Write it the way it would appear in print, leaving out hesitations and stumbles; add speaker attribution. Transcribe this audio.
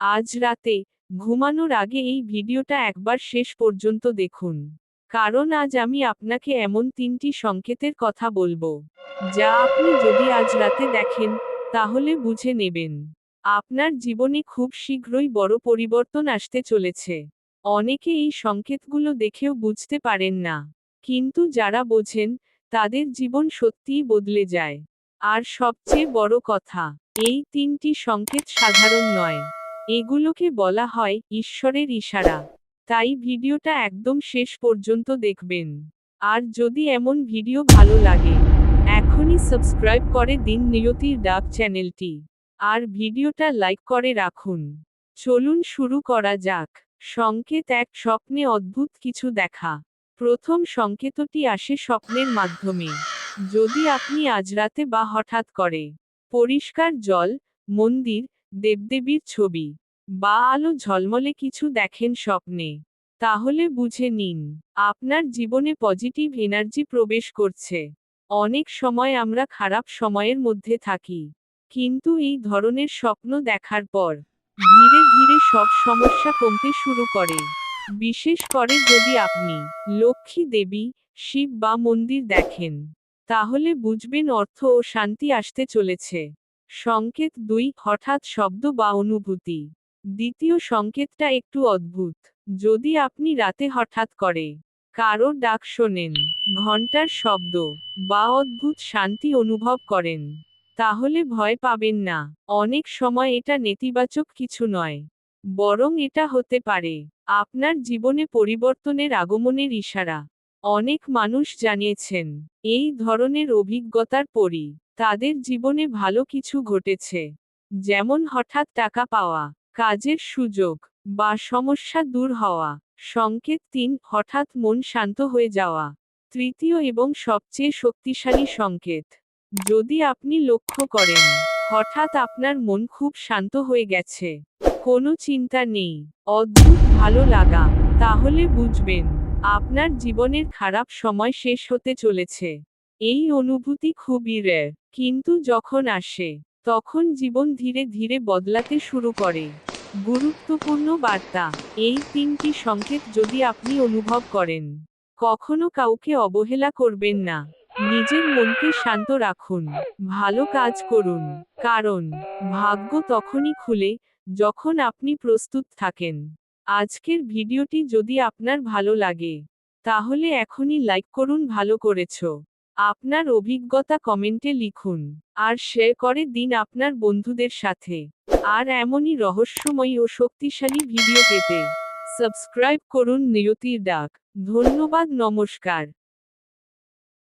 Speaker 1: আজ রাতে ঘুমানোর আগে এই ভিডিওটা একবার শেষ পর্যন্ত দেখুন। কারণ আজ আমি আপনাকে এমন 3টি সংকেতের কথা বলবো, যা আপনি যদি আজ রাতে দেখেন, তাহলে বুঝে নেবেন আপনার জীবনে খুব শীঘ্রই বড় পরিবর্তন আসতে চলেছে। অনেকে এই সংকেতগুলো দেখেও বুঝতে পারেন না, কিন্তু যারা বোঝেন, তাদের জীবন সত্যিই বদলে যায়। আর সবচেয়ে বড় কথা, এই 3টি সংকেত সাধারণ নয়। এগুলোকে বলা হয় ঈশ্বরের ইশারা। তাই ভিডিওটা একদম শেষ পর্যন্ত দেখবেন। আর যদি এমন ভিডিও ভালো লাগে, এখনই সাবস্ক্রাইব করে দিন নিয়তির ডাক চ্যানেলটি। আর ভিডিওটা লাইক করে রাখুন। চলুন শুরু করা যাক। সংকেত 1, স্বপ্নে অদ্ভুত কিছু দেখা। প্রথম সংকেতটি আসে স্বপ্নের মাধ্যমে। যদি আপনি আজ রাতে বা হঠাৎ করে পরিষ্কার জল, মন্দির, দেবদেবীর ছবি বা আলো ঝলমলে কিছু দেখেন স্বপ্নে, তাহলে বুঝে নিন আপনার জীবনে পজিটিভ এনার্জি প্রবেশ করছে। অনেক সময় আমরা খারাপ সময়ের মধ্যে থাকি, কিন্তু এই ধরনের স্বপ্ন দেখার পর ধীরে ধীরে সব সমস্যা কমতে শুরু করে। বিশেষ করে যদি আপনি লক্ষ্মী দেবী, শিব বা মন্দির দেখেন, তাহলে বুঝবেন অর্থ ও শান্তি আসতে চলেছে। সংকেত 2, হঠাৎ শব্দ বা অনুভূতি। দ্বিতীয় সংকেতটা একটু অদ্ভুত। যদি আপনি রাতে হঠাৎ করে কারো ডাক শোনেন, ঘন্টার শব্দ বা অদ্ভুত শান্তি অনুভব করেন, তাহলে ভয় পাবেন না। অনেক সময় এটা নেতিবাচক কিছু নয়, বরং এটা হতে পারে আপনার জীবনে পরিবর্তনের আগমনের ইশারা। অনেক মানুষ জানিয়েছেন এই ধরনের অভিজ্ঞতার পরই তাদের জীবনে ভালো কিছু ঘটেছে, যেমন হঠাৎ টাকা পাওয়া, কাজের সুযোগ বা সমস্যা দূর হওয়া। সংকেত 3, হঠাৎ মন শান্ত হয়ে যাওয়া। তৃতীয় এবং সবচেয়ে শক্তিশালী সংকেত। যদি আপনি লক্ষ্য করেন হঠাৎ আপনার মন খুব শান্ত হয়ে গেছে, কোনো চিন্তা নেই, অদ্ভুত ভালো লাগা, তাহলে বুঝবেন আপনার জীবনের খারাপ সময় শেষ হতে চলেছে। এই অনুভূতি খুবই রেয়ার, কিন্তু যখন আসে, তখন জীবন ধীরে ধীরে বদলাতে শুরু করে। গুরুত্বপূর্ণ বার্তা, এই 3টি সংকেত যদি আপনি অনুভব করেন, কখনো কাউকে অবহেলা করবেন না। নিজের মনকে শান্ত রাখুন, ভালো কাজ করুন, কারণ ভাগ্য তখনই খুলে যখন আপনি প্রস্তুত থাকেন। আজকের ভিডিওটি যদি আপনার ভালো লাগে, তাহলে এখনই লাইক করুন, ভালো করেছো। আপনার অভিজ্ঞতা কমেন্টে লিখুন, আর শেয়ার করে দিন আপনার বন্ধুদের সাথে। আর এমনই রহস্যময়ী ও শক্তিশালী ভিডিও পেতে সাবস্ক্রাইব করুন নিয়তির ডাক। ধন্যবাদ, নমস্কার।